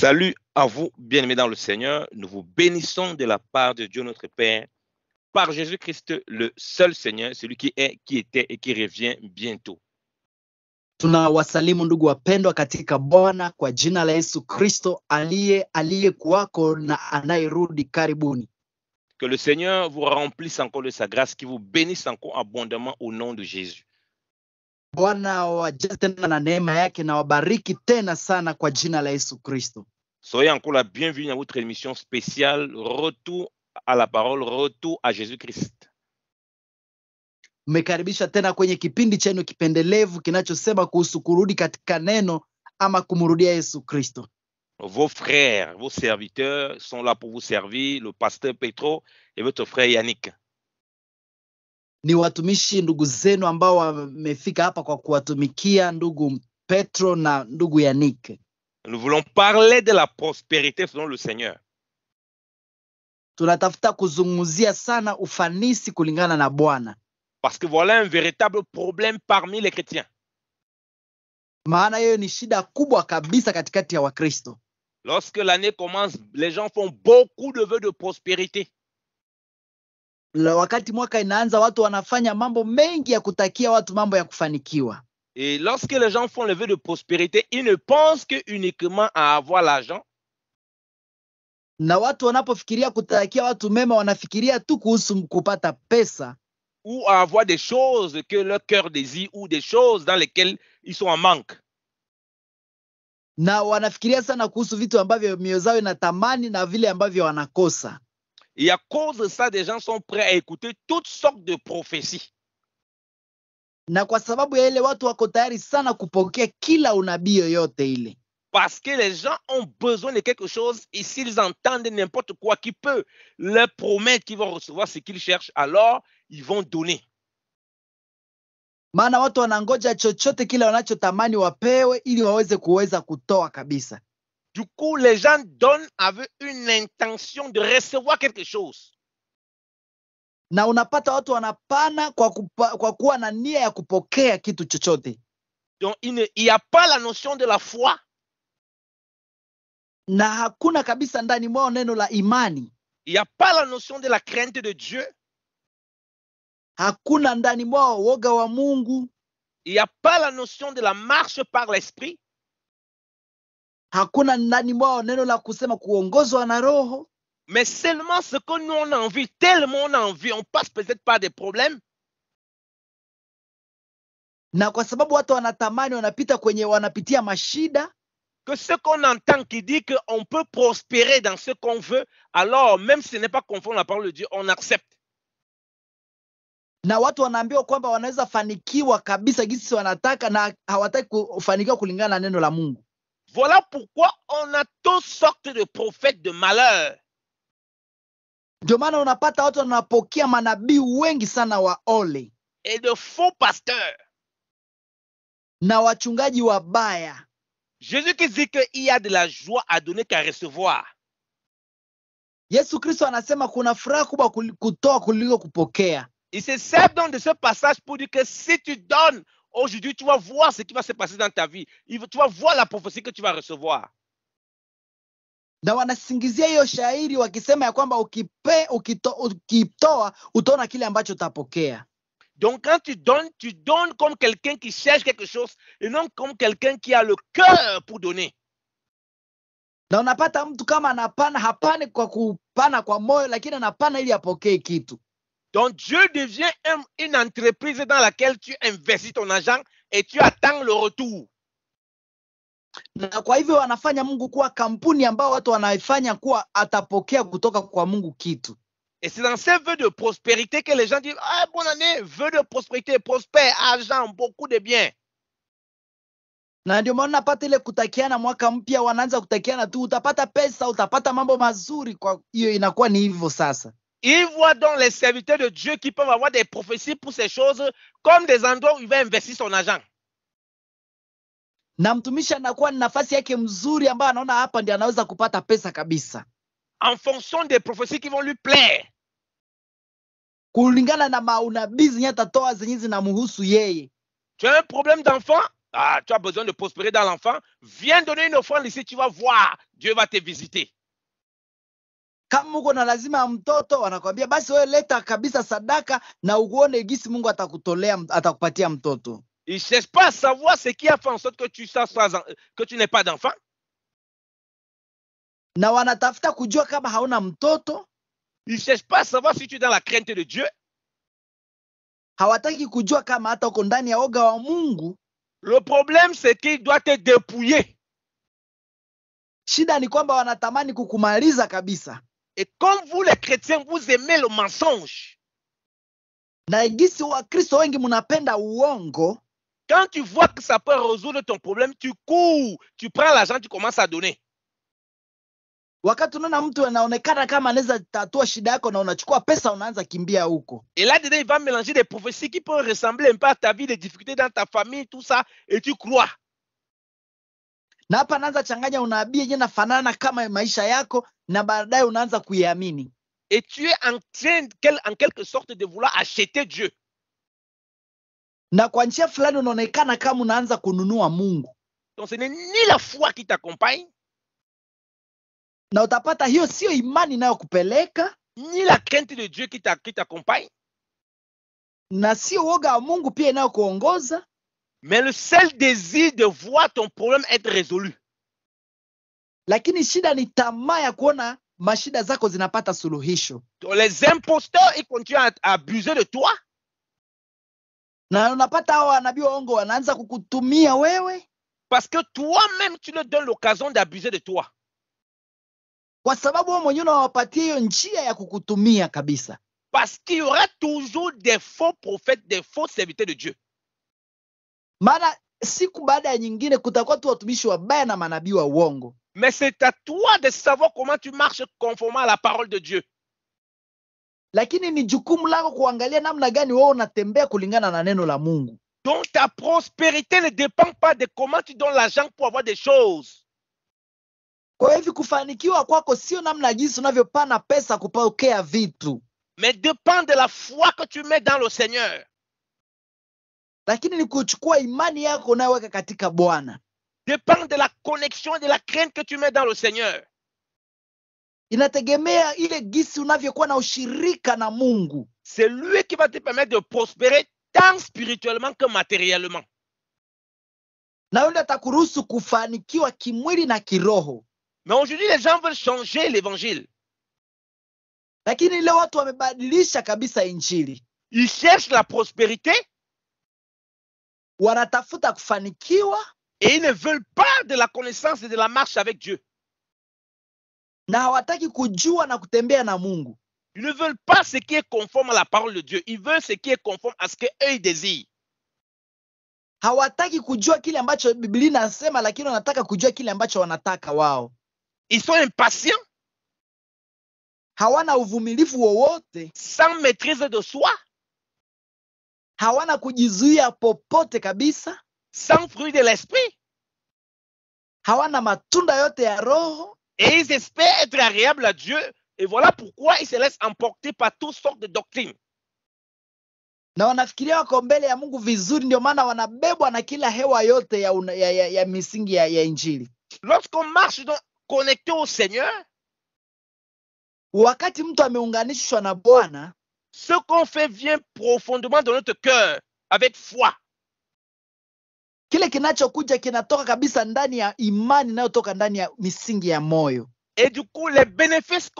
Salut à vous, bien-aimés dans le Seigneur. Nous vous bénissons de la part de Dieu notre Père, par Jésus-Christ, le seul Seigneur, celui qui est, qui était et qui revient bientôt. Tunawasalimu ndugu wapendwa katika Bwana kwa jina la Yesu Kristo aliyekuwako na anayerudi karibuni. Que le Seigneur vous remplisse encore de sa grâce, qui vous bénisse encore abondamment au nom de Jésus. Bwana wajaze tena na neema yake na wabariki tena sana kwa jina la Yesu Kristo. Soyez encore la bienvenue à votre émission spéciale Retour à la parole, Retour à Jésus-Christ. Mmekaribisha tena kwenye kipindi chenu kipendelevu kinachosema kuhusu kurudi katika neno ama kumrudia Yesu Kristo. Vos frères, vos serviteurs sont là pour vous servir, le pasteur Petro et votre frère Yannick. Ni watumishi ndugu zenu ambao wamefika hapa kwa kuwatumikia, ndugu Petro na ndugu Yannick. Nous voulons parler de la prospérité selon le Seigneur. Tunatafuta kuzungumzia sana ufanisi kulingana na Bwana. Parce que voilà un véritable problème parmi les chrétiens. Maana hiyo ni shida kubwa kabisa katikati ya Wakristo. Lorsque l'année commence, les gens font beaucoup de vœux de prospérité. Wakati mwaka inaanza, watu wanafanya mambo mengi ya kutakia watu mambo ya kufanikiwa. Et lorsque les gens font le vœu de prospérité, ils ne pensent que uniquement à avoir l'argent. Na watu wanapofikiria kutakia watu mema, wanafikiria tu kuhusu kupata pesa. Ou à avoir des choses que leur cœur désire ou des choses dans lesquelles ils sont en manque. Na wanafikiria sana kuhusu vitu ambavyo mioyo zao inatamani na vile ambavyo wanakosa. Et à cause de ça, des gens sont prêts à écouter toutes sortes de prophéties. Na kwa sababu ya ile watu wako tayari sana kupokea kila unabii yoyote ile. Parce que les gens ont besoin de quelque chose et s'ils entendent n'importe quoi qui peut leur promettre qu'ils vont recevoir ce qu'ils cherchent, alors ils vont donner. Maana watu wanangoja chochote kile wanachotamani wapewe ili kuweza kutoa kabisa. Du coup, les gens donnent avec une intention de recevoir quelque chose. Na unapata watu wanapana kwa kuwa na nia ya kupokea kitu chochote. Donc il y a pas la notion de la foi. Na hakuna kabisa ndani mwao neno la imani. Il y a pas la notion de la crainte de Dieu. Hakuna ndani mwao woga wa Mungu. Il y a pas la notion de la marche par l'esprit. Hakuna ndani mwao neno la kusema kuongozwa na Roho. Mais seulement ce que nous on a envie, tellement on a envie, on passe peut-être par des problèmes. Na kwa sababu watu wanatamani, wanapitia mashida. Que ce qu'on entend qui dit qu'on peut prospérer dans ce qu'on veut, alors même si ce n'est pas conforme à la parole de Dieu, on accepte. Na watu wanaambiwa kwamba wanaweza fanikiwa kabisa jinsi wanataka na hawataki kufanikiwa kulingana na neno la Mungu. Voilà pourquoi on a toutes sortes de prophètes de malheur. Ndio maana unapata watu wanapokea manabii wengi sana wa ole. Et de faux pasteurs. Na wachungaji wabaya. Jésus qui dit qu'il y a de la joie à donner qu'à recevoir. Yesu Kristo anasema kuna furaha kubwa kutoa kuliko kupokea. Il se sert donc de ce passage pour dire que si tu donnes aujourd'hui, tu vas voir ce qui va se passer dans ta vie. Tu vas voir la prophétie que tu vas recevoir. Na wanasingizia hiyo shairi wakisema ya kwamba ukitoa utaona kile ambacho utapokea. Donc quand tu donnes comme quelqu'un qui cherche quelque chose et non comme quelqu'un qui a le cœur pour donner. Na unapata mtu kama anapana, hapana kwa kupana kwa moyo, lakini anapana ili apokee kitu. Donc Dieu devient une entreprise dans laquelle tu investis ton argent et tu attends le retour. Na kwa hivyo wanafanya Mungu kuwa kampuni ambao watu wanaifanya kuwa atapokea kutoka kwa Mungu kitu. Et c'est dans ces vœux de prospérité que les gens disent ah bonne année, vœux de prospérité, prospère, argent, beaucoup de biens. Na ndio maana napata ile kutakiana mwaka mpya, wanaanza kutakiana tu utapata pesa, utapata mambo mazuri. Kwa hiyo inakuwa ni hivyo sasa. Ils voient donc les serviteurs de Dieu qui peuvent avoir des prophéties pour ces choses comme des endroits où il va investir son argent. Na mtumishi anakuwa ni nafasi yake mzuri ambayo anaona hapa ndiye anaweza kupata pesa kabisa. En fonction des prophéties qui vont lui plaire. Kulingana na maunabii zenye atatoa zenye zinamhusu yeye. Tu as un problème d'enfant? Ah, tu as besoin de prospérer dans l'enfant. Viens donner une offrande ici, tu vas voir. Dieu va te visiter. Kama uko na lazima ya mtoto, wanakwambia basi wewe leta kabisa sadaka na uone gisi Mungu atakupatia mtoto. Ils ne cherchent pas à savoir ce qui a fait en sorte que tu n'aies pas d'enfant. Na wanatafuta kujua kama hauna mtoto. Ils ne cherchent pas à savoir si tu es dans la crainte de Dieu. Hawataki kujua kama hata uko ndani ya oga wa Mungu. Le problème, c'est qu'il doit te dépouiller. Shida ni kwamba wanatamani kukumaliza kabisa. Et comme vous les chrétiens, vous aimez le mensonge. Na gisi Wakristo wengi mnapenda uongo. Quand tu vois que ça peut résoudre ton problème, tu cours, tu prends l'argent, tu commences à donner. Wakati unaona mtu anaonekana kama anaweza tatua shida yako na unachukua pesa unaanza kimbia huko. Et là dedans, il va mélanger des prophéties qui peuvent ressembler un peu à ta vie, des difficultés dans ta famille, tout ça, et tu crois. Na hapa anaanza changanya unabii yenyewe nafanana kama maisha yako na baadaye unaanza kuiamini. Et tu es en train, en quelque sorte, de vouloir acheter Dieu. Na kwa njia fulani unaonekana kama unaanza kununua Mungu. Donc ce n'est ni la foi qui t'accompagne, na utapata hiyo sio imani inayokupeleka, ni la crainte de Dieu qui t'accompagne, na sio woga wa Mungu pia inayokuongoza, mais le seul désir de voir ton problème être résolu. Lakini shida ni tamaa ya kuona mashida zako zinapata suluhisho. Donc les imposteurs, ils continuent à abuser de toi. Na unapata hao wanabii waongo wanaanza kukutumia wewe, parce que toi-même tu leur donnes l'occasion d'abuser de toi. Kwa sababu wewe mwenyewe unawapatia hiyo njia ya kukutumia kabisa. Parce qu'il y aura toujours des faux prophètes, des faux serviteurs de Dieu. Maana siku baada ya nyingine kutakuwa tu watumishi wabaya na manabii wa uongo. Mais c'est à toi de savoir comment tu marches conformément à la parole de Dieu. Lakini ni jukumu lako kuangalia namna gani wewe unatembea kulingana na neno la Mungu. Donc ta prospérité ne dépend pas de comment tu donnes l'argent pour avoir des choses. Kwa hivyo kufanikiwa kwako sio namna jinsi unavyopana pesa kupokea vitu, mais dépend de la foi que tu mets dans le Seigneur. Lakini ni kuchukua imani yako unayoweka katika Bwana. Dépend de la connexion et de la crainte que tu mets dans le Seigneur. Inategemea ile gisi unavyokuwa na ushirika na Mungu. C'est lui qui va te permettre de prospérer tant spirituellement que matériellement. Na yule atakuruhusu kufanikiwa kimwili na kiroho. Mais aujourd'hui les gens veulent changer l'évangile. Lakini leo watu wamebadilisha kabisa injili. Ils cherchent la prospérité. Wanatafuta kufanikiwa. Et ils ne veulent pas de la connaissance et de la marche avec Dieu. Na hawataki kujua na kutembea na Mungu. Ils ne veulent pas ce qui est conforme à la parole de Dieu. Ils veulent ce qui est conforme à ce qu'eux ils désirent. Hawataki kujua kile ambacho Biblia inasema, lakini wanataka kujua kile ambacho wanataka wao. Ils sont impatients. Hawana uvumilivu wowote. Sans maîtrise de soi. Hawana kujizuia popote kabisa. Sans fruit de l'esprit. Hawana matunda yote ya roho. Et ils espèrent être agréables à Dieu. Et voilà pourquoi ils se laissent emporter par toutes sortes de doctrines. Na wanafikiria wako mbele ya Mungu vizuri, ndio maana wanabebwa na kila hewa yote ya misingi ya injili. Lorsqu'on marche connecté au Seigneur, wakati mtu ameunganishwa na Bwana, ce qu'on fait vient profondément dans notre cœur avec foi. Kile kinachokuja kinatoka kabisa ndani ya imani inayotoka ndani ya misingi ya moyo. Et du coup les bénéfices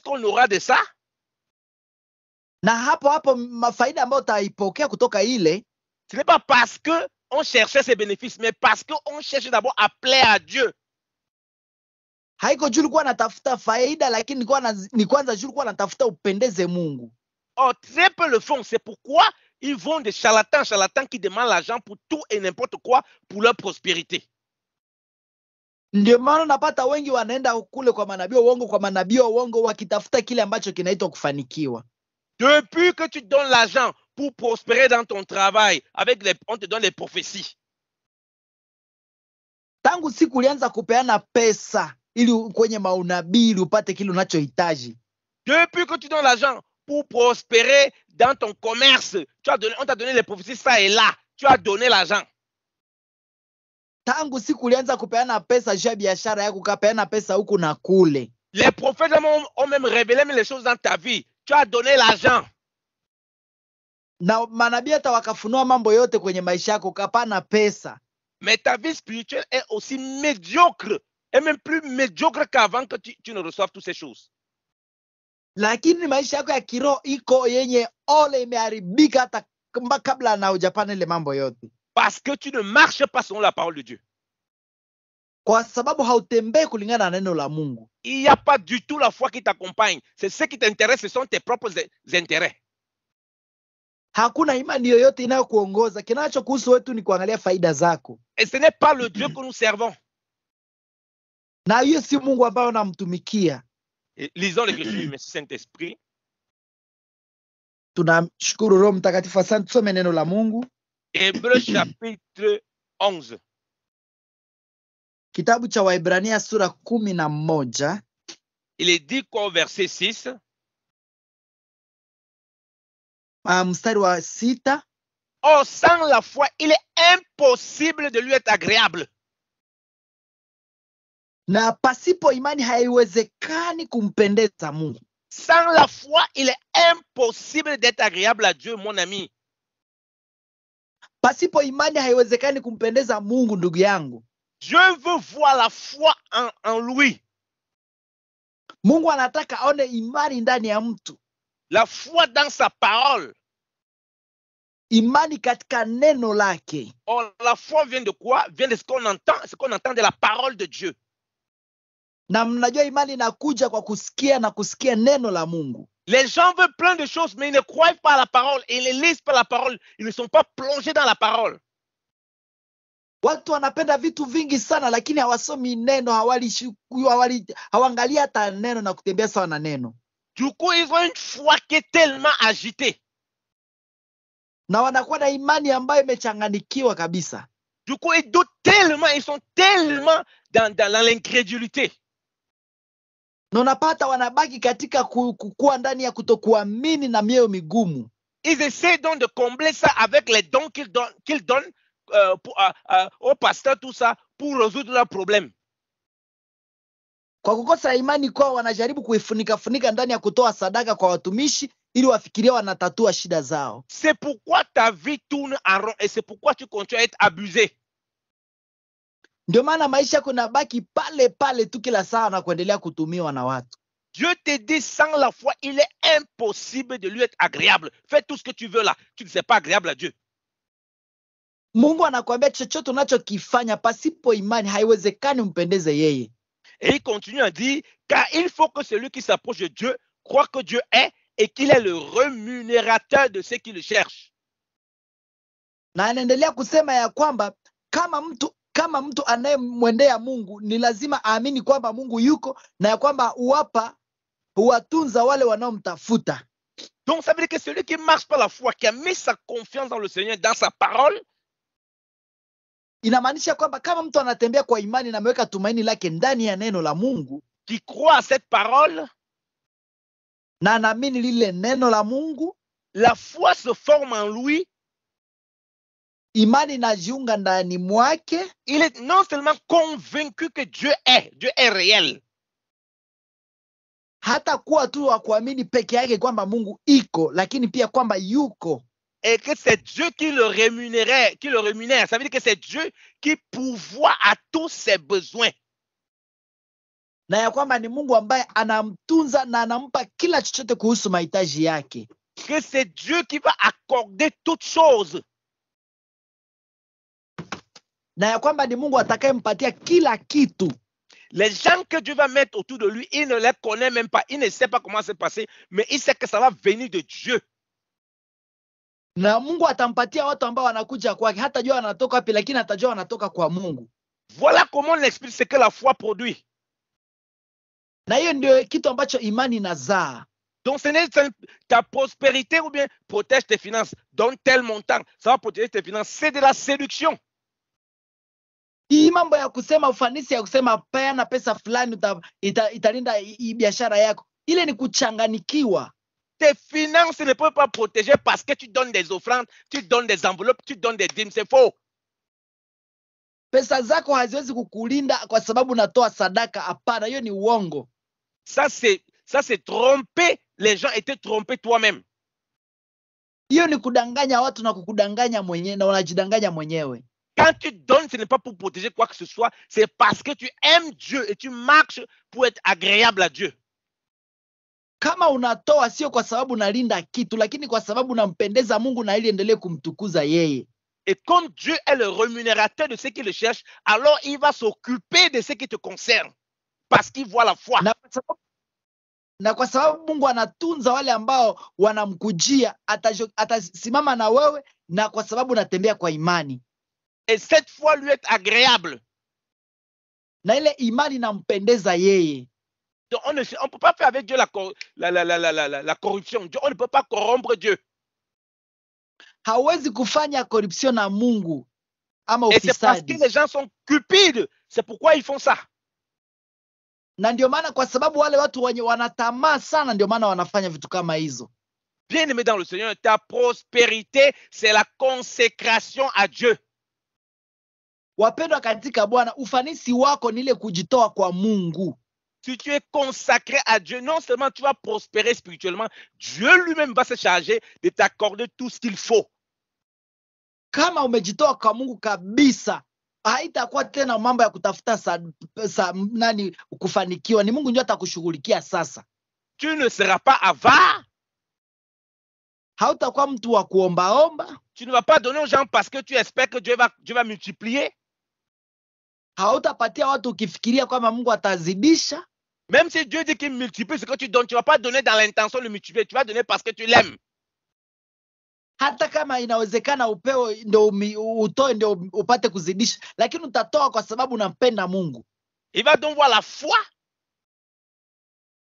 qu'on aura de ça, na hapo mafaida ambayo utaipokea kutoka ile, ce n'est pas parce que on cherchait ces bénéfices, mais parce que on cherche d'abord à plaire à Dieu. Haiko juu ulikuwa natafuta faida, lakini ni kwanza juu ulikuwa natafuta upendeze Mungu. Oh, très peu le font. C'est pourquoi ils vont des charlatans qui demandent l'argent pour tout et n'importe quoi pour leur prospérité. Ndio maana napata wengi wanaenda kule kwa manabii wa uongo wakitafuta kile ambacho kinaitwa kufanikiwa. Depuis que tu donnes l'argent pour prospérer dans ton travail, on te donne les prophéties. Tangu siku ulianza kupeana pesa ili kwenye maunabii ili upate kile unachohitaji. Depuis que tu donnes l'argent pour prospérer dans ton commerce, on t'a donné les prophéties ça et là, tu as donné l'argent. tangu siku ulianza kupeana pesa juu ya biashara yako, ukapeana pesa huku na kule. Les prophètes ont même révélé les choses dans ta vie. Tu as donné l'argent. Na manabii hata wakafunua mambo yote kwenye maisha yako, ukapana pesa. Mais ta vie spirituelle est aussi médiocre. Et même plus médiocre qu'avant que tu ne reçoives toutes ces choses. Lakini maisha yako ya kiroho iko yenye ole, imeharibika hata kabla na hujapana ile mambo yote. Parce que tu ne marches pas selon la parole de Dieu. Kwa sababu hautembei kulingana na neno la Mungu. Il n'y a pas du tout la foi qui t'accompagne. C'est ce qui t'intéresse, ce sont tes propres intérêts. Hakuna imani yoyote inayokuongoza. Kinachokuhusu wetu ni kuangalia faida zako. Et ce n'est pas le Dieu que nous servons. Na hiyo si Mungu ambaye unamtumikia. Lisons l'Écriture, merci Saint-Esprit. Tunamshukuru Roho Mtakatifu. Asante, tusome neno la Mungu. Hébreux chapitre 11. Kitabu cha Waebrania sura 11. Il est dit qu'au verset 6. Mstari wa 6. Oh, sans la foi, il est impossible de lui être agréable. Na pasipo imani haiwezekani kumpendeza Mungu. Sans la foi, il est impossible d'être agréable à Dieu, mon ami. Pasipo imani haiwezekani kumpendeza Mungu, ndugu yangu. Dieu veut voir la foi en lui. Mungu anataka aone imani ndani ya mtu. La foi dans sa parole. Imani katika neno lake. Oh, la foi vient de quoi? Vient de ce qu'on entend de la parole de Dieu. Na mnajua imani inakuja kwa kusikia na kusikia neno la Mungu. Les gens veulent plein de choses, mais ils ne croient pas à la parole. Ils ne lisent pas la parole. Ils ne sont pas plongés dans la parole. Watu wanapenda vitu vingi sana, lakini hawasomi neno, hawaangalia hata neno na kutembea sawa na neno. Du coup, ils ont une foi qui est tellement agitée. Na wanakuwa na imani ambayo imechanganikiwa kabisa. Du coup, ils doutent tellement, ils sont tellement dans l'incrédulité. Na unapata wanabaki katika kukua ndani ya kutokuamini na mioyo migumu. Ils essaient donc de combler ça avec les dons qu'ils donnent au pasteur, tout ça, pour résoudre leurs problèmes. Kwa kukosa imani kwao, wanajaribu kuifunika ndani ya kutoa sadaka kwa watumishi ili wafikiria wanatatua shida zao. C'est pourquoi ta vie tourne en rond et c'est pourquoi tu continues à être abusé. Ndio maana maisha yako yanabaki pale pale tu kila saa na kuendelea kutumiwa na watu. Dieu te dit, sans la foi, il est impossible de lui être agréable. Fais tout ce que tu veux là. Tu ne sais pas agréable à Dieu. Mungu anakuambia chochote unachokifanya pasipo imani haiwezekani umpendeze yeye. Et il continue à dire, car il faut que celui qui s'approche de Dieu croit que Dieu est et qu'il est le rémunérateur de ceux qui le cherchent. Na anaendelea kusema ya kwamba kama mtu anayemwendea Mungu ni lazima aamini kwamba Mungu yuko na ya kwamba huwatunza wale wanaomtafuta. Donc ça veut dire que celui qui marche par la foi, qui a mis sa confiance dans le Seigneur, dans sa parole, inamaanisha kwamba kama mtu anatembea kwa imani na ameweka tumaini lake ndani ya neno la Mungu, qui croit à cette parole, na anaamini lile neno la Mungu, la foi se forme en lui. Imani inajiunga ndani mwake. Il est non seulement convaincu que Dieu est réel. Hata kuwa tu wa kuamini peke yake kwamba Mungu iko, lakini pia kwamba yuko. Et que c'est Dieu qui le rémunère. Ça veut dire que c'est Dieu qui pourvoit à tous ses besoins. Na ya kwamba ni Mungu ambaye anamtunza na anampa kila chochote kuhusu mahitaji yake. Que c'est Dieu qui va accorder toutes choses. Na ya kwamba ni Mungu atakayempatia kila kitu. Les gens que Dieu va mettre autour de lui, il ne les connaît même pas. Il ne sait pas comment c'est passé, mais il sait que ça va venir de Dieu. Na Mungu atampatia watu ambao wanakuja kwake, hata jua wanatoka wapi, lakini atajua wanatoka kwa Mungu. Voilà comment on explique ce que la foi produit. Na hiyo ndio kitu ambacho imani inazaa. Donc ce n'est ta prospérité ou bien protège tes finances, donne tel montant, ça va protéger tes finances. C'est de la séduction. Hii mambo ya kusema ufanisi, ya kusema peana pesa fulani italinda biashara yako, ile ni kuchanganikiwa. Tes finances ne peuvent pas protéger parce que tu donnes des offrandes, tu donnes des enveloppes, tu donnes des dîmes, c'est faux. pesa zako haziwezi kukulinda kwa sababu unatoa sadaka. Hapana, hiyo ni uongo. Ça, c'est tromper les gens et te tromper toi-même. Hiyo ni kudanganya watu na kukudanganya mwenyewe, na unajidanganya mwenyewe. Quand tu donnes, ce n'est pas pour protéger quoi que ce soit, c'est parce que tu aimes Dieu et tu marches pour être agréable à Dieu. Kama unatoa sio kwa sababu unalinda kitu, lakini kwa sababu unampendeza Mungu na ili endelee kumtukuza yeye. Et comme Dieu est le rémunérateur de ceux qui le cherchent, alors il va s'occuper de ce qui te concerne parce qu'il voit la foi. Na kwa sababu Mungu anatunza wale ambao wanamkujia, atasimama na wewe, na kwa sababu unatembea kwa imani. Et cette foi lui est agréable. Na ile imani inampendeza yeye. Donc on ne peut pas faire avec Dieu la corruption. On ne peut pas corrompre Dieu. Hawezi kufanya corruption na Mungu ama ufisadi. Et c'est parce que les gens sont cupides. C'est pourquoi ils font ça. Na ndio maana kwa sababu wale watu wenye wanatamaa sana, ndio maana wanafanya vitu kama hizo. Bien-aimé dans le Seigneur, ta prospérité, c'est la consécration à Dieu. Wapendwa katika Bwana, ufanisi wako ni ile kujitoa kwa Mungu. Si tu es consacré à Dieu, non seulement tu vas prospérer spirituellement, Dieu lui-même va se charger de t'accorder tout ce qu'il faut. Kama umejitoa kwa Mungu kabisa, haitakuwa tena mambo ya kutafuta kufanikiwa. Ni Mungu ndiye atakushughulikia sasa. Tu ne seras pas avare. Hautakuwa mtu wa kuombaomba. Tu ne vas pas donner aux gens parce que tu espères que Dieu va multiplier. Hautapatia watu ukifikiria kwamba Mungu atazidisha. Même si Dieu dit qu'il multiplie ce que tu donnes, tu ne vas pas donner dans l'intention de multiplier, tu vas donner parce que tu l'aimes. Hata kama inawezekana upewe ndio utoe ndio upate kuzidisha, lakini utatoa kwa sababu unampenda Mungu. Il va donc voir la foi.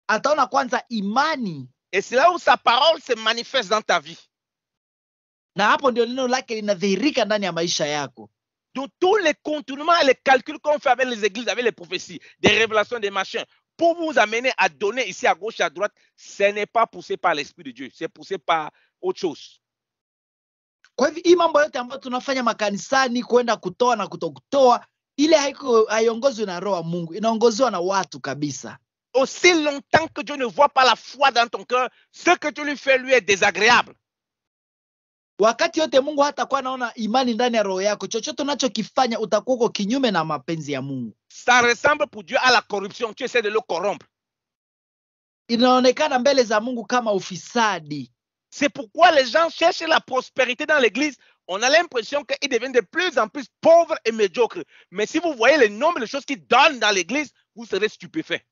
Ataona kwanza imani. Et c'est là où sa parole se manifeste dans ta vie. Na hapo ndio neno lake linadhihirika ndani ya maisha yako. Donc tous les contournements et les calculs qu'on fait avec les églises, avec les prophéties, des révélations, des machins, pour vous amener à donner ici à gauche et à droite, ce n'est pas poussé par l'Esprit de Dieu, c'est poussé par autre chose. Kwa hivyo hii mambo yote ambayo tunafanya makanisani, kwenda kutoa na kutokutoa, ile haiongozwi na Roho wa Mungu, inaongozwa na watu kabisa. Aussi longtemps que Dieu ne voit pas la foi dans ton cœur, ce que tu lui fais lui est désagréable. Wakati yote Mungu hatakuwa anaona imani ndani ya roho yako, chochote unachokifanya utakuwa uko kinyume na mapenzi ya Mungu. Ça ressemble pour Dieu à la corruption, tu essaies de le corrompre. Inaonekana mbele za Mungu kama ufisadi. C'est pourquoi les gens cherchent la prospérité dans l'église. On a l'impression qu'ils deviennent de plus en plus pauvres et médiocres. Mais si vous voyez le nombre de choses qu'ils donnent dans l'église, vous serez stupéfaits.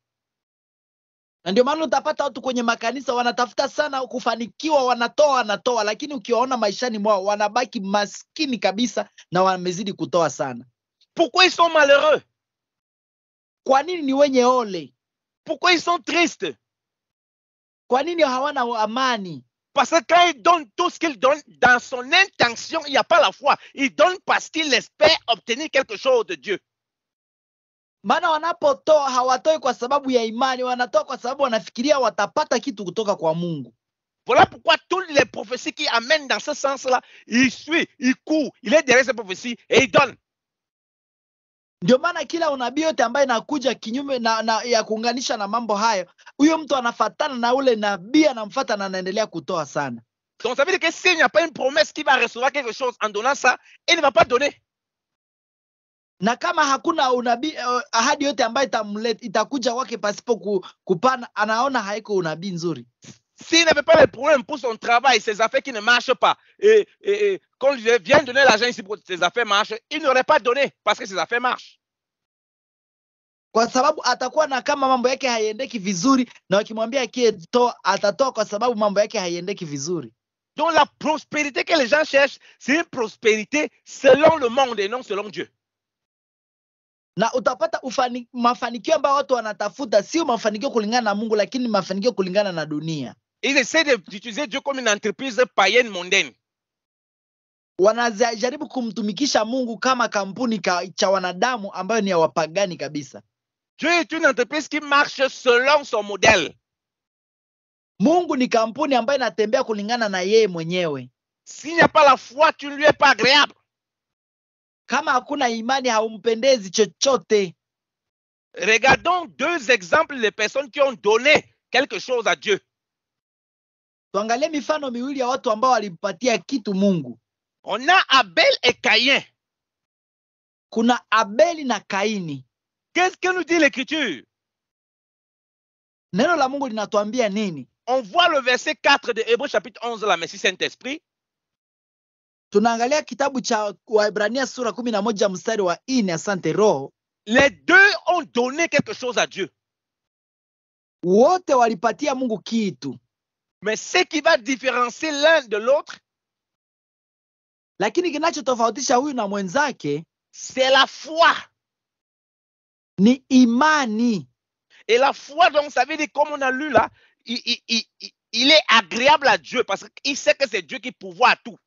Na ndio maana utapata watu kwenye makanisa wanatafuta sana kufanikiwa, wanatoa, lakini ukiwaona maishani mwao wanabaki maskini kabisa na wamezidi kutoa sana. Pourquoi ils sont malheureux? Kwa nini ni wenye ole? Pourquoi ils sont tristes? Kwa nini hawana amani? Parce que quand ils donnent tout ce qu'ils donnent, dans son intention, il n'y a pas la foi. Ils donnent parce qu'ils espèrent obtenir quelque chose de Dieu. Maana wanapotoa hawatoi kwa sababu ya imani, wanatoa kwa sababu wanafikiria watapata kitu kutoka kwa Mungu. Voilà pourquoi toutes les prophéties qui amènent dans ce sens-là, il suit, il court, il est derrière ces prophéties et il donne. Ndio maana kila unabii yote ambaye inakuja kinyume na ya kuunganisha na mambo hayo, huyo mtu anafatana na ule nabii, anamfuata na anaendelea kutoa sana. Donc ça veut dire que s'il n'y a pas une promesse qui va recevoir quelque chose en donnant ça, il ne va pas donner. Na kama hakuna unabii, ahadi yote ambayo itakuja kwake pasipo kupana, anaona haiko unabii nzuri. S'il n'avait pas les problèmes pour son travail, ses affaires qui ne marchent pas, et quand il vient donner l'argent ici pour que ses affaires marchent, il n'aurait pas donné parce que ses affaires marchent. Kwa sababu atakuwa na kama mambo yake haiendeki vizuri, na wakimwambia atatoa kwa sababu mambo yake haiendeki vizuri. Donc la prospérité que les gens cherchent, c'est une prospérité selon le monde et non selon Dieu. Na utapata mafanikio ambayo watu wanatafuta sio mafanikio kulingana na Mungu, lakini mafanikio kulingana na dunia. Ils essaient d'utiliser Dieu comme une entreprise païenne mondaine. Wanajaribu kumtumikisha Mungu kama kampuni cha wanadamu ambayo ni ya wapagani kabisa. Dieu est une entreprise qui marche selon son modèle. Mungu ni kampuni ambayo inatembea kulingana na yeye mwenyewe. S'il n'y a pas la foi, tu ne lui es pas agréable. Kama hakuna imani haumpendezi chochote. Regardons deux exemples de personnes qui ont donné quelque chose à Dieu. Tuangalie mifano miwili ya watu ambao walimpatia kitu Mungu. On a Abel et Caïn. Kuna Abeli na Kaini. Qu'est-ce que nous dit l'Écriture? Neno la Mungu linatuambia nini? On voit le verset 4 de Hébreux chapitre 11 là, merci Saint-Esprit. Tunaangalia kitabu cha Waebrania sura 11 mstari wa 4, asante Roho. Les deux ont donné quelque chose à Dieu. Wote walipatia Mungu kitu. Mais ce qui va différencier l'un de l'autre, Lakini kinachotofautisha huyu na mwenzake c'est la foi. ni imani. Et la foi, donc, ça veut dire, comme on a lu là, il est agréable à Dieu parce qu'il sait que c'est Dieu qui pourvoit à tout.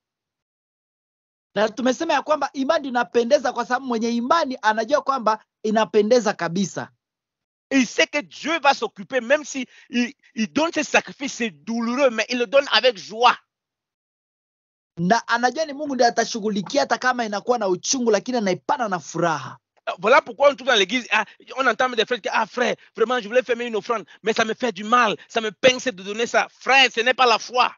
Na tumesema ya kwamba imani inapendeza kwa sababu mwenye imani anajua kwamba inapendeza kabisa. Et il sait que Dieu va s'occuper, même si il donne ses sacrifices, c'est douloureux, mais il le donne avec joie. Na anajua ni Mungu ndiye atashughulikia hata kama inakuwa na uchungu, lakini anaipana na furaha. Voilà pourquoi on trouve dans l'église, on entend des frères qui disent, frère, vraiment, je voulais faire une offrande, mais ça me fait du mal, ça me pince de donner ça. Frère, ce n'est pas la foi.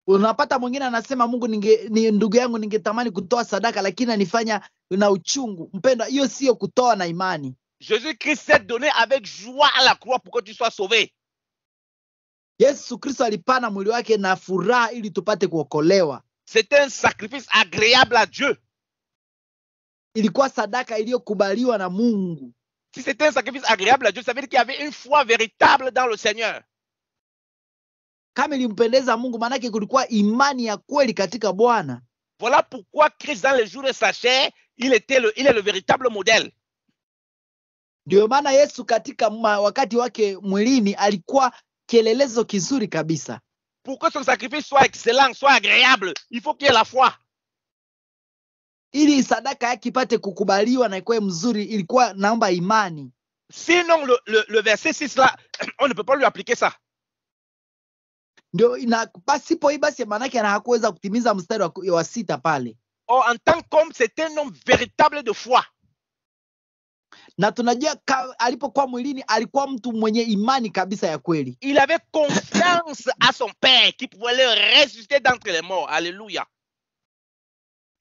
Unapata mwingine anasema Mungu ni ndugu yangu, ningetamani kutoa sadaka lakini anifanya na uchungu. Mpendwa, hiyo sio kutoa na imani. Jésus-Christ s'est donné avec joie à la croix pour que tu sois sauvé. Yesu Kristo alipana mwili wake na furaha ili tupate kuokolewa. C'est un sacrifice agréable à Dieu. Ilikuwa sadaka iliyokubaliwa na Mungu. Si c'était un sacrifice agréable à Dieu, ça veut dire qu'il y avait une foi véritable dans le Seigneur. Kama ilimpendeza Mungu, manake kulikuwa imani ya kweli katika Bwana. Voilà pourquoi Christ, dans les jours de sa chair, il est le véritable modèle. Ndio maana Yesu katika wakati wake mwilini alikuwa kielelezo kizuri kabisa. Pour que son sacrifice soit excellent, soit agréable, il faut qu'il y ait la foi. Ili sadaka yake ipate kukubaliwa na ikuwe mzuri, ilikuwa naomba imani. Sinon, le verset 6 là, on ne peut pas lui appliquer ça. Ndio pasipo hii basi manake hakuweza kutimiza mstari wa 6 pale. Or, en tant qu'homme, c'est un homme véritable de foi. Na tunajua alipokuwa mwilini alikuwa mtu mwenye imani kabisa ya kweli. Il avait confiance à son Père qui pouvait le ressusciter d'entre les morts. Alléluia.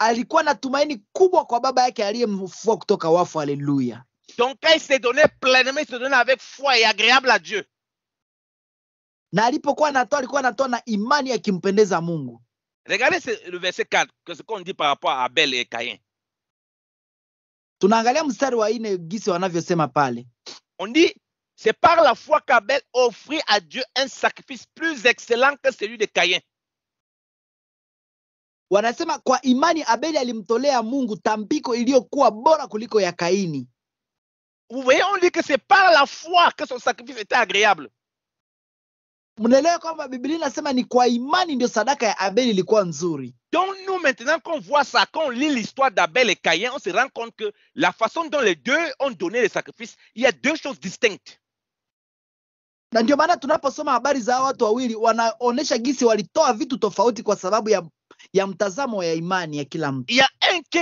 Alikuwa na tumaini kubwa kwa baba yake aliyemfufua kutoka wafu. Alléluia. Donc quand il s'est donné pleinement, il s'est donné avec foi et agréable à Dieu. Na alipokuwa anatoa alikuwa anatoa na imani akimpendeza Mungu. Regardez le verset 4, que ce qu'on dit par rapport à Abel et Caïn. Tunaangalia mstari wa 4 gisi wanavyosema pale. On dit, c'est par la foi qu'Abel offrit à Dieu un sacrifice plus excellent que celui de Caïn. Wanasema kwa imani Abeli alimtolea Mungu tambiko iliyokuwa bora kuliko ya Kaini. Vous voyez, on dit que c'est par la foi que son sacrifice était agréable. Mnaelewa kwamba Biblia inasema ni kwa imani ndio sadaka ya Abeli ilikuwa nzuri. Donc nous, maintenant qu'on voit ça, quand on lit l'histoire d'Abel et Caïn, on se rend compte que la façon dont les deux ont donné les sacrifices, il y a deux choses distinctes. Na ndio maana tunaposoma habari za watu wawili wanaonesha gisi walitoa vitu tofauti kwa sababu ya mtazamo ya imani ya kila mtu. Il y a un qui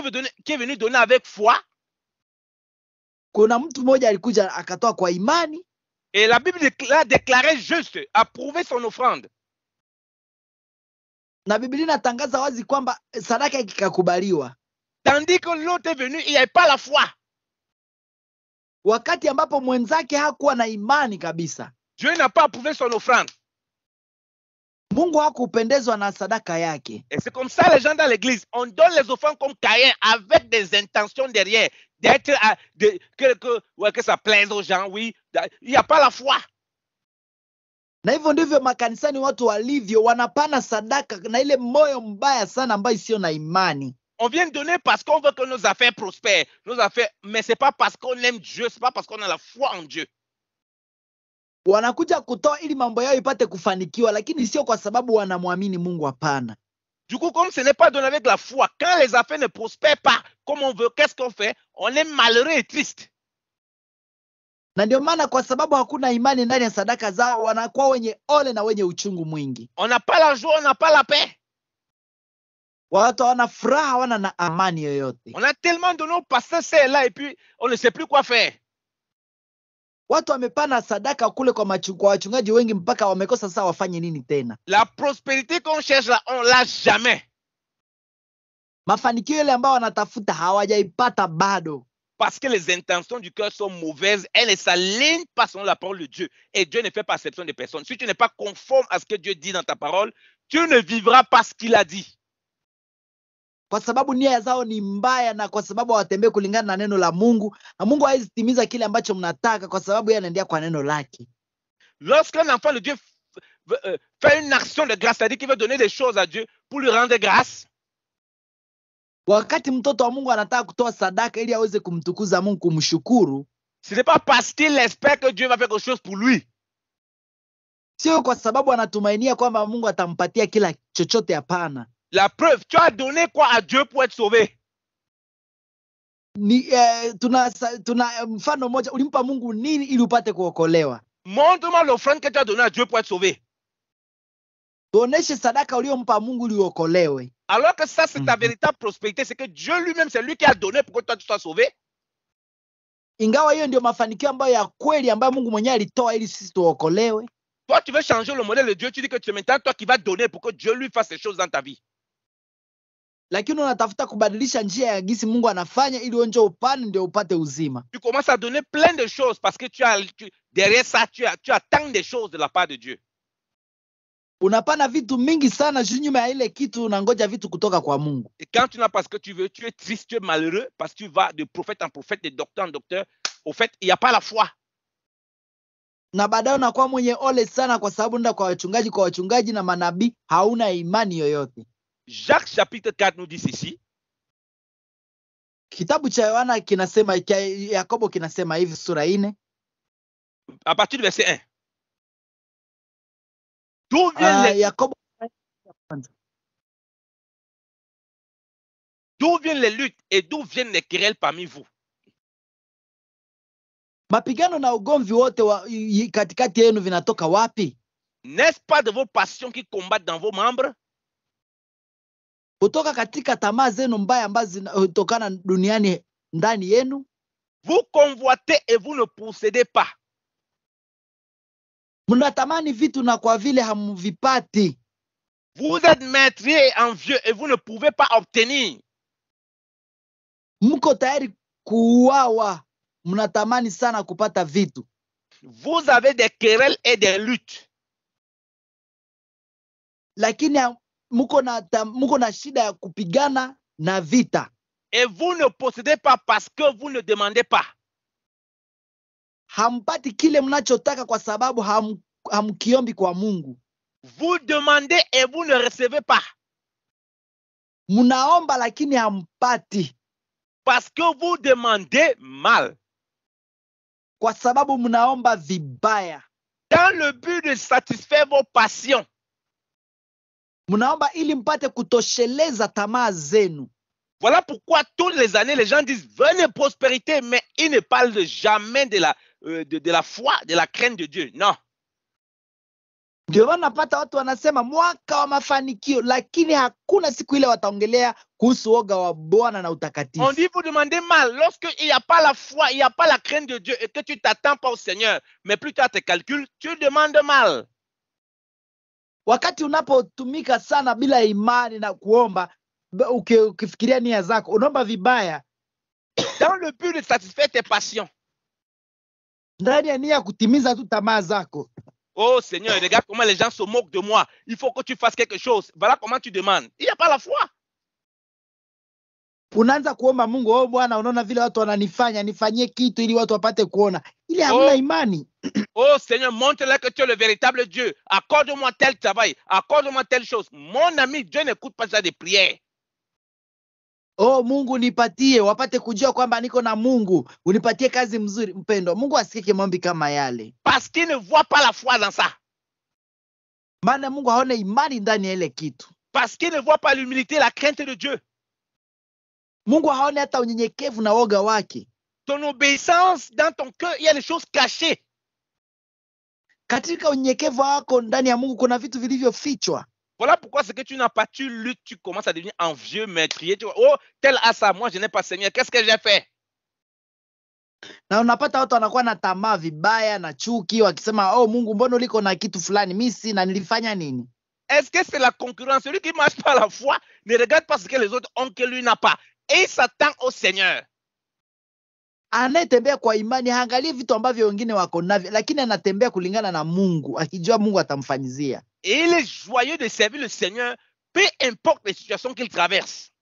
est venu donner avec foi. Kuna mtu mmoja alikuja akatoa kwa imani. Et la Bible l'a déclaré juste, approuvé son offrande. Na Biblia inatangaza wazi kwamba sadaka ikakubaliwa. Tandis que l'autre est venu, il n'y avait pas la foi. Wakati ambapo mwenzake hakuwa na imani kabisa. Dieu n'a pas approuvé son offrande. Mungu hakupendezwa na sadaka yake. Et c'est comme ça les gens dans l'église, on donne les offrandes comme Caïn avec des intentions derrière, d'être que ça plaise aux gens, oui. Il n'y a pas la foi. Na hivyo ndivyo makanisani watu walivyo, wanapana sadaka na ile moyo mbaya sana ambayo sio na imani. On vient donner parce qu'on veut que nos affaires prospèrent, mais c'est pas parce qu'on aime Dieu, c'est pas parce qu'on a la foi en Dieu. Wanakuja kutoa ili mambo yao ipate kufanikiwa, lakini sio kwa sababu wanamwamini Mungu, hapana. Du coup, comme ce n'est pas donné avec la foi, quand les affaires ne prospèrent pas comme on veut, qu'est-ce qu'on fait? On est malheureux et triste. Na ndio maana kwa sababu hakuna imani ndani ya sadaka zao, wanakuwa wenye ole na wenye uchungu mwingi. On n'a pas la joie, on n'a pas la paix. Watu hawana furaha, hawana na amani yoyote. On a tellement donné au pasteur c'est là et puis on ne sait plus quoi faire. Watu wamepana sadaka kule kwa wachungaji wengi mpaka wamekosa sasa wafanye nini tena. La prospérité qu'on cherche là, on l'a jamais. Mafanikio yale ambao wanatafuta hawajaipata bado. Parce que les intentions du cœur sont mauvaises, elles ne s'alignent pas selon la parole de Dieu. Et Dieu ne fait pas exception de personne. Si tu n'es pas conforme à ce que Dieu dit dans ta parole, tu ne vivras pas ce qu'il a dit. Kwa sababu nia zao ni mbaya na kwa sababu hawatembei kulingana na neno la Mungu. Na Mungu hawezi timiza kile ambacho mnataka kwa sababu yeye anaendea kwa neno lake. Lorsqu'un enfant de Dieu fait une action de grâce, c'est-à-dire qu'il veut donner des choses à Dieu pour lui rendre grâce. Wakati mtoto wa Mungu anataka kutoa sadaka ili aweze kumtukuza Mungu, kumshukuru, ce n'est pas parce qu'il espère que Dieu va faire quelque chose pour lui. Sio kwa sababu anatumainia kwamba Mungu atampatia kila chochote, hapana. La preuve, tu as donné quoi à Dieu pour être sauvé? Tuna mfano moja, ulimpa Mungu nini ili upate kuokolewa? Montre-moi l'offrande que tu as donnée à Dieu pour être sauvé. Tuoneshe sadaka uliyompa Mungu ili uokolewe. Alors que ça, c'est ta véritable prospérité, c'est que Dieu lui-même, c'est lui qui a donné pour que toi tu sois sauvé. Ingawa hiyo ndio mafanikio ambayo ya kweli ambayo Mungu mwenyewe alitoa ili sisi tuokolewe. Toi, tu veux changer le modèle de Dieu, tu dis que c'est maintenant toi qui vas donner pour que Dieu lui fasse ces choses dans ta vie. Lakini unatafuta kubadilisha njia ya gisi Mungu anafanya ili uonje upande ndio upate uzima. Tu commences à donner plein de choses parce que derrière ça, tu as tant de choses de la part de Dieu. Unapana vitu mingi sana nyuma ya ile kitu, unangoja vitu kutoka kwa Mungu. Et quand tu n'as pas ce que tu veux, tu es triste, tu es malheureux parce que tu vas de prophète en prophète, de docteur en docteur. Au fait, il n'y a pas la foi. Na baadaye unakuwa mwenye ole sana kwa sababu nenda kwa wachungaji na manabii, hauna imani yoyote. Jacques chapitre 4 nous dit ceci. Kitabu cha Yohana kinasema, Yakobo kinasema hivi, sura 4 à partir du verset 1. D'où viennent les luttes et d'où viennent les querelles parmi vous? Mapigano na ugomvi wote katikati yenu vinatoka wapi? N'est-ce pas de vos passions qui combattent dans vos membres? Kutoka katika tamaa zenu mbaya ambazo zinatokana duniani ndani yenu. Vous convoitez et vous ne possédez pas. Mnatamani vitu na kwa vile hamvipati. Vous êtes meurtriers et envieux et vous ne pouvez pas obtenir. Mko tayari kuuawa, mnatamani sana kupata vitu. Vous avez des querelles et des luttes. Lakini mko na shida ya kupigana na vita. Et vous ne possédez pas parce que vous ne demandez pas. Hampati kile mnachotaka kwa sababu hamkiombi kwa Mungu. Vous demandez et vous ne recevez pas. Mnaomba lakini hampati. Parce que vous demandez mal. Kwa sababu mnaomba vibaya. Dans le but de satisfaire vos passions. Mnaomba ili mpate kutosheleza tamaa zenu. Voilà pourquoi toutes les années, les gens disent « Venez prospérité », mais ils ne parlent jamais de la foi, de la crainte de Dieu. Non. Ndio wanapata watu wanasema mwaka wa mafanikio, lakini hakuna siku ile wataongelea kuhusu woga wa Bwana na utakatifu. On dit vous demandez mal. Lorsqu'il n'y a pas la foi, il n'y a pas la crainte de Dieu et que tu t'attends pas au Seigneur, mais plus tard tes calculs, tu demandes mal. Wakati unapotumika sana bila imani na kuomba, ukifikiria nia zako, unaomba vibaya. Dans le but de satisfaire tes passions. Ndani ya nia kutimiza tu tamaa zako. Oh Seigneur, regarde comment les gens se moquent de moi. Il faut que tu fasses quelque chose. Voilà comment tu demandes. Il n'y a pas la foi. Unaanza kuomba Mungu, oh Bwana, unaona vile watu wananifanya, nifanyie kitu ili watu wapate kuona. Ili hamna imani. Oh Seigneur, montre-leur que tu es le véritable Dieu. Accorde-moi tel travail. Accorde-moi telle chose. Mon ami, Dieu n'écoute pas ça des prières. Oh Mungu nipatie, wapate kujua kwamba niko na Mungu. Unipatie kazi mzuri, mpendo. Mungu asikie maombi kama yale. Parce qu'il ne voit pas la foi dans ça. Maana Mungu haone imani ndani ya ile kitu. Parce qu'il ne voit pas l'humilité, la crainte de Dieu. Mungu haone hata unyenyekevu na woga wake. Ton obéissance dans ton cœur, il y a des choses cachées. Katika unyenyekevu wako ndani ya Mungu kuna vitu vilivyofichwa. Voilà pourquoi ce que tu n'as pas, tu luttes, tu commences à devenir envieux, meurtrier. Tu vois, oh, tel a ça, moi je n'ai pas, Seigneur, qu'est-ce que j'ai fait? Na unapata watu wanakuwa na tamaa vibaya na chuki, wakisema oh, Mungu mbona uliko na kitu fulani, mimi sina, nilifanya nini? Est-ce que c'est la concurrence? Celui qui marche par la foi ne regarde pas ce que les autres ont que lui n'a pas. Et il s'attend au Seigneur. Anayetembea kwa imani haangalie vitu ambavyo wengine wako navyo, lakini anatembea kulingana na Mungu, akijua Mungu atamfanyizia. Et il est joyeux de servir le Seigneur, peu importe les situations qu'il traverse.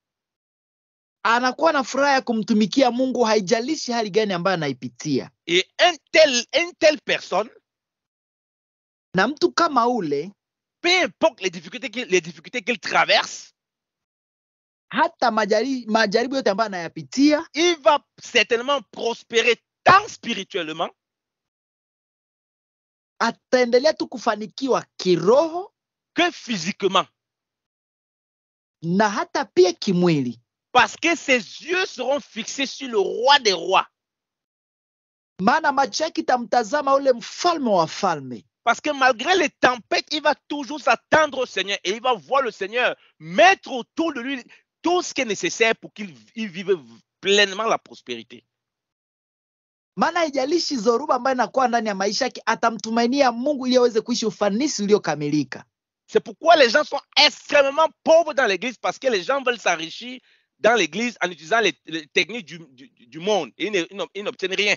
Anakuwa na furaha ya kumtumikia Mungu, haijalishi hali gani ambayo anaipitia. Et une telle personne, Na mtu kama ule, peu importe les difficultés qu'il traverse, hata majaribu yote ambayo anayapitia, il va certainement prospérer tant spirituellement, ataendelea tu kufanikiwa kiroho que physiquement. na hata pia kimwili, Parce que ses yeux seront fixés sur le roi des rois. maana macho yake itamtazama ule mfalme wa falme. Parce que malgré les tempêtes, il va toujours s'attendre au Seigneur et il va voir le Seigneur mettre autour de lui tout ce qui est nécessaire pour qu'il vive pleinement la prospérité. Maana haijalishi zoruba ambayo inakuwa ndani ya maisha yake, atamtumainia Mungu ili aweze kuishi ufanisi uliokamilika. C'est pourquoi les gens sont extrêmement pauvres dans l'église, parce que les gens veulent s'enrichir dans l'église en utilisant les techniques du monde et ils n'obtiennent rien.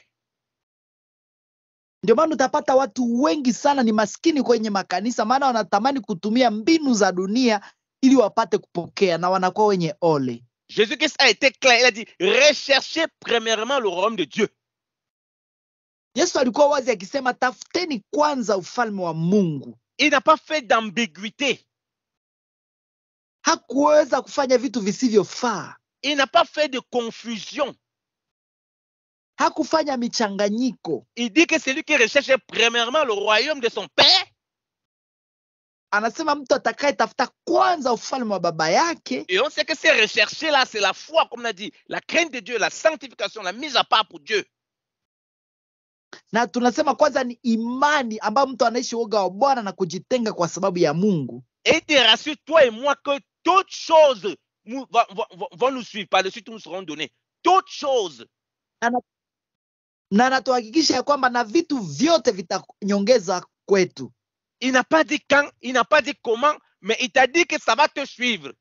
Ndio maana utapata watu wengi sana ni maskini kwenye makanisa, maana wanatamani kutumia mbinu za dunia ili wapate kupokea, na wanakuwa wenye ole. Jésus-Christ a été clair, il a dit, recherchez premièrement le royaume de Dieu. Yesu alikuwa wazi akisema tafuteni kwanza ufalme wa Mungu. Il n'a pas fait d'ambiguïté. Hakuweza kufanya vitu visivyofaa. Il n'a pas fait de confusion. Hakufanya michanganyiko. Il dit que c'est lui qui recherche premièrement le royaume de son Père. Anasema mtu atakayetafuta kwanza ufalme wa baba yake. Et on sait que ces recherches-là, c'est la foi, comme on a dit, la crainte de Dieu, la sanctification, la mise à part pour Dieu. Na tunasema kwanza ni imani ambayo mtu anaishi woga wa Bwana na kujitenga kwa sababu ya Mungu. Et il te rassure, toi et moi, que toutes choses vont nous suivre. Par-dessus tout, nous serons donnés. Toutes choses. Na anatuhakikisha ya kwamba na vitu vyote vitanyongeza kwetu. Il n'a pas dit quand, il n'a pas dit comment, mais il t'a dit que ça va te suivre.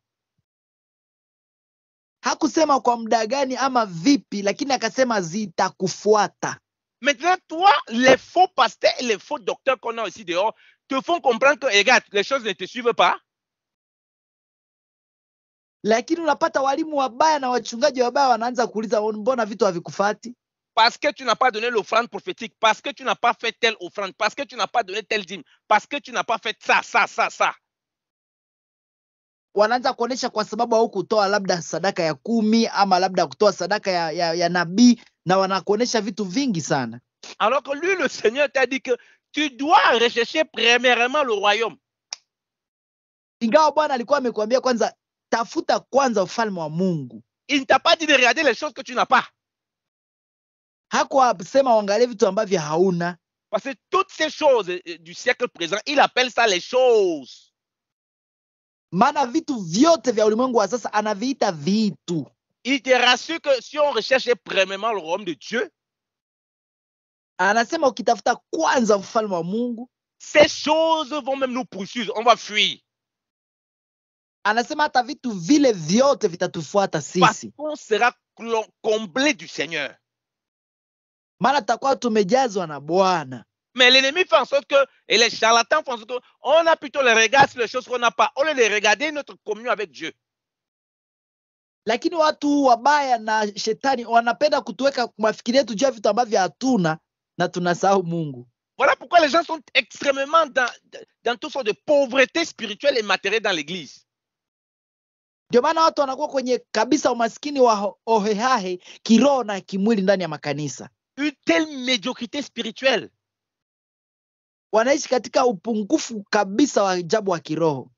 Hakusema kwa muda gani ama vipi, lakini akasema zitakufuata. Maintenant, toi, les faux pasteurs et les faux docteurs qu'on a ici dehors te font comprendre que, regarde, les choses ne te suivent pas. Lakini unapata walimu wabaya na wachungaji wabaya wanaanza kuuliza mbona vitu havikufati? Parce que tu n'as pas donné l'offrande prophétique, parce que tu n'as pas fait telle offrande, parce que tu n'as pas donné telle dîme, parce que tu n'as pas fait ça. Wanaanza kuonesha kwa sababu haukutoa labda sadaka ya 10 ama labda kutoa sadaka ya nabii, na wanakuonesha vitu vingi sana. Alors que lui, le Seigneur t'a dit que tu dois rechercher premièrement le royaume. Ingawa Bwana alikuwa amekuambia kwanza tafuta kwanza ufalme wa Mungu. Il ne t'a pas dit de regarder les choses que tu n'as pas. Hakusema uangalie vitu ambavyo hauna. Parce que toutes ces choses du siècle présent, il appelle ça les choses. Maana vitu vyote vya ulimwengu wa sasa anaviita vitu. Il te rassure que si on recherche premièrement le royaume de Dieu, anasema ukitafuta kwanza ufalme wa Mungu, ces choses vont même nous poursuivre, on va fuir. Anasema hata vitu vile vyote vitatufuata sisi. Parce qu'on sera comblé du Seigneur. Maana tutakuwa tumejazwa na Bwana. Mais l'ennemi fait en sorte que, et les charlatans font en sorte qu'on a plutôt les regards sur les choses qu'on n'a pas, au lieu de regarder notre communion avec Dieu. Lakini watu wabaya na shetani wanapenda kutuweka mafikiri yetu juu ya vitu ambavyo hatuna na tunasahau Mungu. Voilà pourquoi les gens sont extrêmement dans toutes sortes de pauvreté spirituelle et matérielle dans l'église. Ndio maana watu wanakuwa kwenye kabisa umaskini wa ohehahe kiroho na kimwili ndani ya makanisa. Une telle médiocrité spirituelle. Wanaishi katika upungufu kabisa wa ajabu wa kiroho.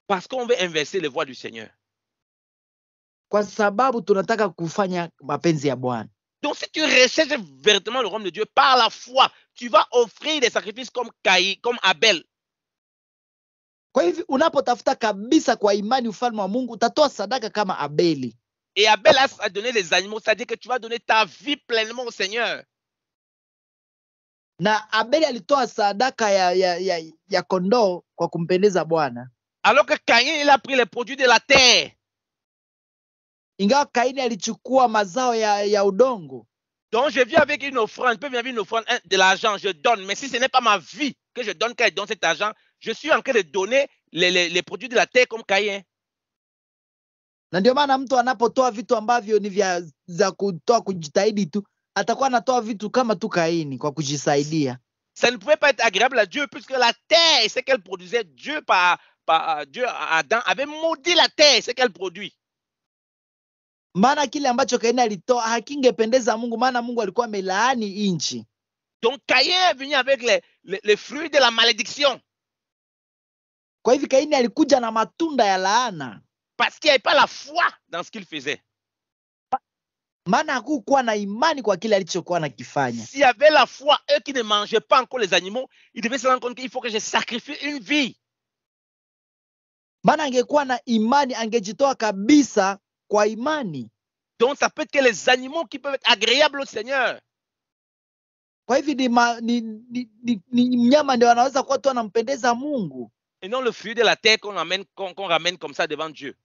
Parce qu'on veut inverser les voies du Seigneur. Kwa sababu tunataka kufanya mapenzi ya Bwana. Donc si tu recherches véritablement le royaume de Dieu par la foi, tu vas offrir des sacrifices comme Caïn, comme Abel. Kwa hivyo unapotafuta kabisa kwa imani ufalme wa Mungu, utatoa sadaka kama Abeli. Et Abel a donné les animaux, c'est-à-dire que tu vas donner ta vie pleinement au Seigneur. Na Abeli alitoa sadaka ya kondoo kwa kumpendeza Bwana. Alors que Caïn, il a pris les produits de la terre. Ingawa Kaini alichukua mazao ya udongo. Donc je viens avec une offrande, je peux venir avec une offrande, de l'argent, je donne. Mais si ce n'est pas ma vie que je donne quand je donne cet argent, je suis en train de donner les produits de la terre comme Caïn. Na ndio maana mtu anapotoa vitu ambavyo ni za kutoa kujitahidi tu, atakuwa anatoa vitu kama tu Kaini kwa kujisaidia. Ça ne pouvait pas être agréable à Dieu puisque la terre, c'est qu'elle produisait. Dieu, Dieu, Adam, avait maudit la terre, c'est qu'elle produit. Maana kile ambacho Kaini alitoa hakingependeza Mungu, maana Mungu alikuwa amelaani nchi. Donc Caïn est venu avec les fruits de la malédiction. Kwa hivyo Kaini alikuja na matunda ya laana. Parce qu'il n'y avait pas la foi dans ce qu'il faisait. Maana hakukuwa na imani kwa kile alichokuwa anakifanya. S'il y avait la foi, eux qui ne mangeaient pas encore les animaux, ils devaient se rendre compte qu'il faut que je sacrifie une vie. Maana angekuwa na imani, angejitoa kabisa kwa imani. Donc ça peut être que les animaux qui peuvent être agréables au Seigneur. Kwa hivyo ni mnyama ndio anaweza kuwa tu anampendeza Mungu. Et non le fruit de la terre qu'on ramène comme ça devant Dieu.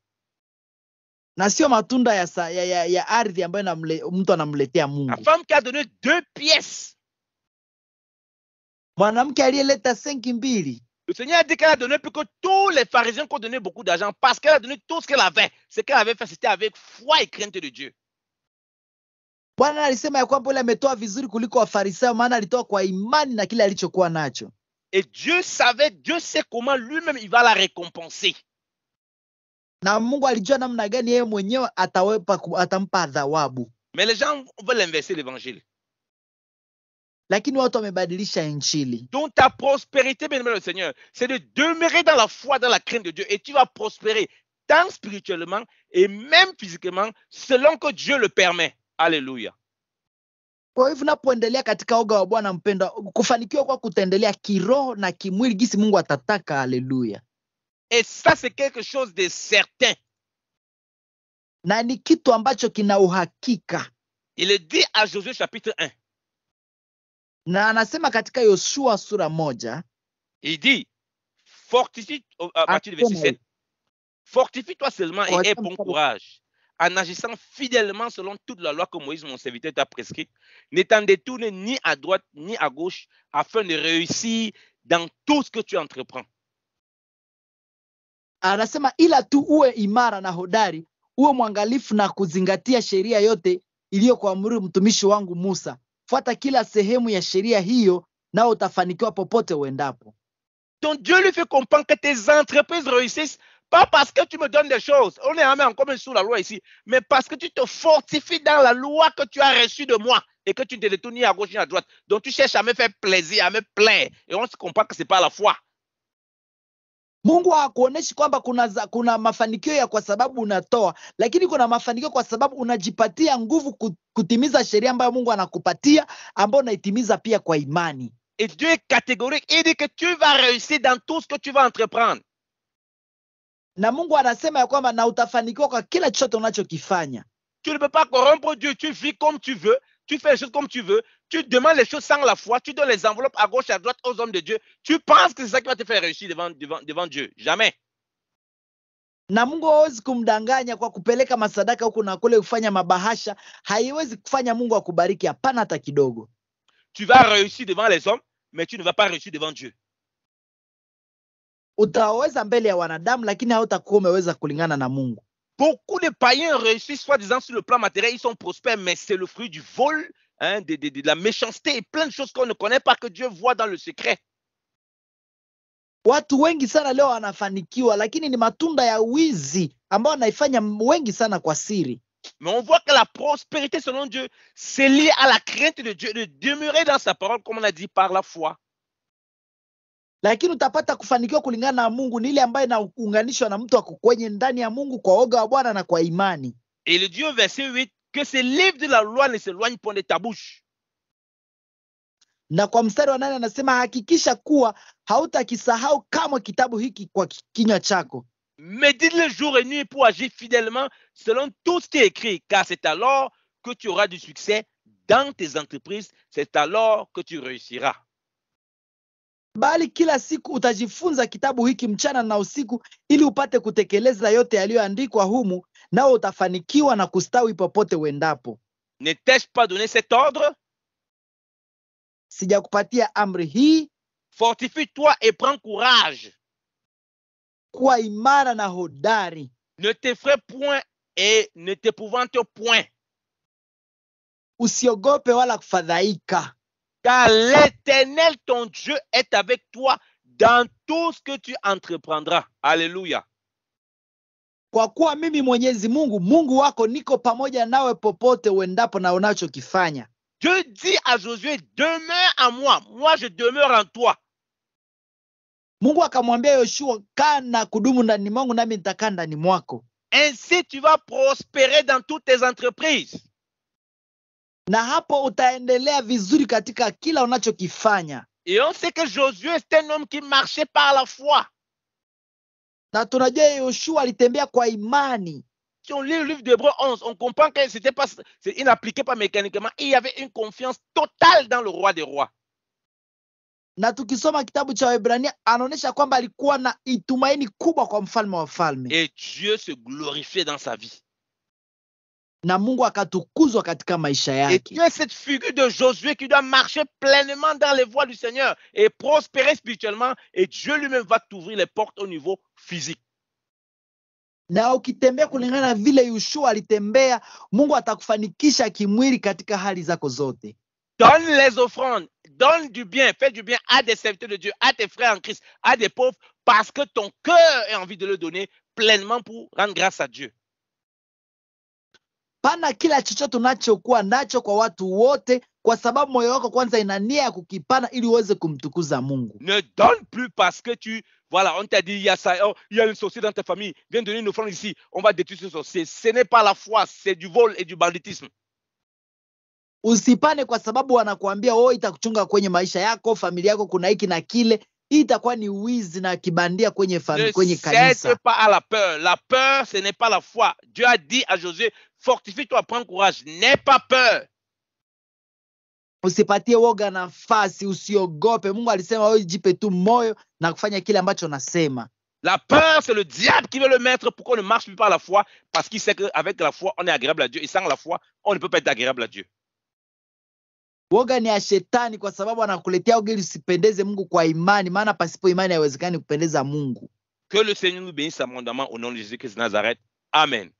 Na sio matunda ya ardhi ambayo mtu anamletea Mungu. La femme qui a donné 2 pièces. Mwanamke aliyeleta 5 mbili. Le Seigneur a dit qu'elle a donné plus que tous les pharisiens qui ont donné beaucoup d'argent parce qu'elle a donné tout ce qu'elle avait. Ce qu'elle avait fait, c'était avec foi et crainte de Dieu. Bwana alisema ya kwamba yule ametoa vizuri kuliko Wafarisayo, maana alitoa kwa imani na kile alichokuwa nacho. Et Dieu sait comment lui-même il va la récompenser. Na Mungu alijua namna gani yeye mwenyewe atampa thawabu. Mais les gens veulent inverser l'évangile. Lakini watu wamebadilisha injili. Donc ta prospérité, bien-aimé le Seigneur, c'est de demeurer dans la foi, dans la crainte de Dieu. Et tu vas prospérer tant spirituellement et même physiquement selon que Dieu le permet. Alléluia. Kwa hivyo unapoendelea katika oga wa Bwana mpendwa, kufanikiwa kwa kutendelea kiroho na kimwili gisi Mungu atataka. Alléluia. Et ça c'est quelque chose de certain. Na ni kitu ambacho kina uhakika. Il le dit à Josué chapitre 1. Na anasema katika Yoshua sura 1. Il dit, fortifie, à partir du verset 7, fortifie-toi seulement et aie bon courage, en agissant fidèlement selon toute la loi que Moïse, mon serviteur, t'a prescrite, ne t'en détourne ni à droite ni à gauche, afin de réussir dans tout ce que tu entreprends. Anasema ila tu uwe imara na hodari, uwe mwangalifu na kuzingatia sheria yote iliyokuamuru mtumishi wangu Musa. Fuata kila sehemu ya sheria hiyo, nao utafanikiwa popote uendapo. Donc Dieu lui fait comprendre que tes entreprises réussissent, pas parce que tu me donnes des choses, on est encore sous la loi ici, mais parce que tu te fortifies dans la loi que tu as reçue de moi et que tu ne te détournes ni à gauche ni à droite. Donc tu cherches à me faire plaisir, à me plaire, et on se comprend que ce n'est pas la foi. Mungu hakuoneshi kwamba kuna mafanikio ya kwa sababu unatoa, lakini kuna mafanikio kwa sababu unajipatia nguvu kutimiza sheria ambayo Mungu anakupatia, ambayo unaitimiza pia kwa imani. Et Dieu est catégorique, il dit que tu vas réussir dans tout ce que tu vas entreprendre. Na Mungu anasema ya kwamba na utafanikiwa kwa kila chochote unachokifanya. Tu ne peux pas corrompre Dieu, tu vis comme tu veux, tu fais les choses comme tu veux, tu demandes les choses sans la foi, tu donnes les enveloppes à gauche, à droite aux hommes de Dieu. Tu penses que c'est ça qui va te faire réussir devant Dieu. Jamais. Na Mungu hawezi kumdanganya kwa kupeleka masadaka huku na kule kufanya mabahasha. Haiwezi kufanya Mungu akubariki, hapana hata kidogo. Tu vas réussir devant les hommes, mais tu ne vas pas réussir devant Dieu. Utaweza mbele ya wanadamu, lakini hautakuwa umeweza kulingana na Mungu. Beaucoup de païens réussissent soi-disant sur le plan matériel, ils sont prospères, mais c'est le fruit du vol, de la méchanceté et plein de choses qu'on ne connaît pas, que Dieu voit dans le secret. Watu wengi sana leo wanafanikiwa, lakini ni matunda ya wizi ambao wanaifanya wengi sana kwa siri. Mais on voit que la prospérité selon Dieu, c'est lié à la crainte de Dieu, de demeurer dans sa parole, comme on a dit, par la foi. Lakini utapata kufanikiwa kulingana na Mungu ni ile ambayo inaunganishwa na mtu wako kwenye ndani ya Mungu kwa oga wa Bwana na kwa imani. Et le Dieu verset 8, que ce livre de la loi ne s'éloigne point de ta bouche. Na kwa mstari wa 8 anasema hakikisha kuwa hautakisahau kamwe kitabu hiki kwa kinywa chako. Médite-le jour et nuit pour agir fidèlement selon tout ce qui est écrit, car c'est alors que tu auras du succès dans tes entreprises, c'est alors que tu réussiras. Bali kila siku utajifunza kitabu hiki mchana na usiku, ili upate kutekeleza yote yaliyoandikwa humu, nao utafanikiwa na kustawi popote uendapo. Ne t'ai-je pas donné cet ordre? Sijakupatia amri hii? Fortifie-toi et prends courage. Kuwa imara na hodari. Ne t'effraie point et ne t'épouvante point. Usiogope wala kufadhaika. Car l'Éternel, ton Dieu, est avec toi dans tout ce que tu entreprendras. Alléluia. Kwa kuwa mimi Mwenyezi Mungu, Mungu wako, niko pamoja nawe popote uendapo na unachokifanya. Dieu dit à Josué, demeure en moi, moi je demeure en toi. Mungu akamwambia Yoshua, kaa na kudumu ndani mwangu nami nitakaa ndani mwako. Ainsi tu vas prospérer dans toutes tes entreprises. Na hapo utaendelea vizuri katika kila unachokifanya. Et on sait que Josué c'est un homme qui marchait par la foi. Na tunajua Yoshua alitembea kwa imani. Si on lit le livre d'Hébreux 11, on comprend que il n'appliquait pas mécaniquement. Il y avait une confiance totale dans le roi des rois. Na tukisoma kitabu cha Waebrania anaonyesha kwamba alikuwa na itumaini kubwa kwa mfalme wa falme. Et Dieu se glorifiait dans sa vie. Na Mungu akatukuzwa katika maisha Et yake. tu es cette figure de Josué qui doit marcher pleinement dans les voies du Seigneur et prospérer spirituellement. Et Dieu lui-même va t'ouvrir les portes au niveau physique. Na ukitembea kulingana na vile Yoshua alitembea, Mungu atakufanikisha kimwili katika hali zako zote. Donne les offrandes, donne du bien, fais du bien à des serviteurs de Dieu, à tes frères en Christ, à des pauvres, parce que ton cœur a envie de le donner pleinement pour rendre grâce à Dieu. Pana kila chochote unachokuwa nacho kwa watu wote, kwa sababu moyo wako kwanza ina nia ya kukipana ili uweze kumtukuza Mungu. Ne donne plus parce que on t'a dit, il y a ça, il y a une sorcier dans ta famille, viens donner une offrande ici, on va détruire ce sorcier. Ce n'est pas la foi, c'est du vol et du banditisme. Usipane kwa sababu wanakuambia itakuchunga kwenye maisha yako, familia yako, kuna hiki na kile. Hii itakuwa ni wizi na kibandia kwenye kanisa. Ne cède pas à la peur. La peur, ce n'est pas la foi. Dieu a dit à Josué, fortifie-toi, prends courage, n'aie pas peur. Usipatie woga nafasi, usiogope. Mungu alisema wewe jipe tu moyo na kufanya kile ambacho nasema. La peur, c'est le diable qui veut le mettre pour qu'on ne marche plus par la foi, parce qu'il sait qu'avec la foi, on est agréable à Dieu. Et sans la foi, on ne peut pas être agréable à Dieu. Woga ni ya shetani kwa sababu anakuletea woga ili usipendeze Mungu kwa imani, maana pasipo imani haiwezekani kupendeza Mungu. Que le Seigneur nous bénisse abondamment au nom de Jésus-Christ de Nazareth. Amen.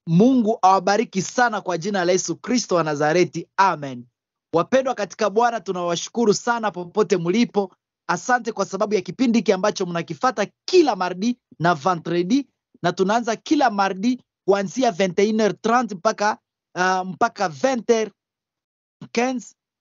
Mungu awabariki sana kwa jina la Yesu Kristo wa Nazareti. Amen. Wapendwa katika Bwana, tunawashukuru sana popote mlipo. Asante kwa sababu ya kipindi hiki ambacho mnakifata kila mardi na vendredi, na tunaanza kila mardi kuanzia 21h30 mpaka 20h15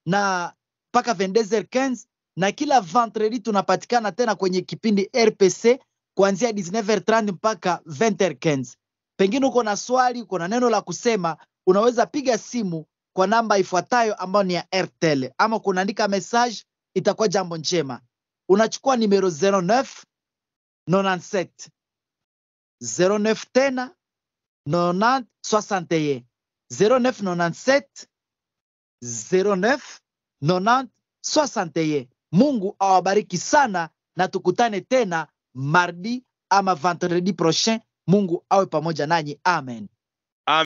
na mpaka 22h15, na kila vendredi tunapatikana tena kwenye kipindi RPC kuanzia 19h30 mpaka 20h15. Pengine uko na swali, uko na neno la kusema, unaweza piga simu kwa namba ifuatayo ambayo ni ya Airtel, ama kunaandika message, itakuwa jambo njema. Unachukua numero 09 97 09 tena 90 61 09 97 09 90 61. Mungu awabariki sana na tukutane tena mardi ama vendredi prochain. Mungu awe pamoja nanyi. Amen.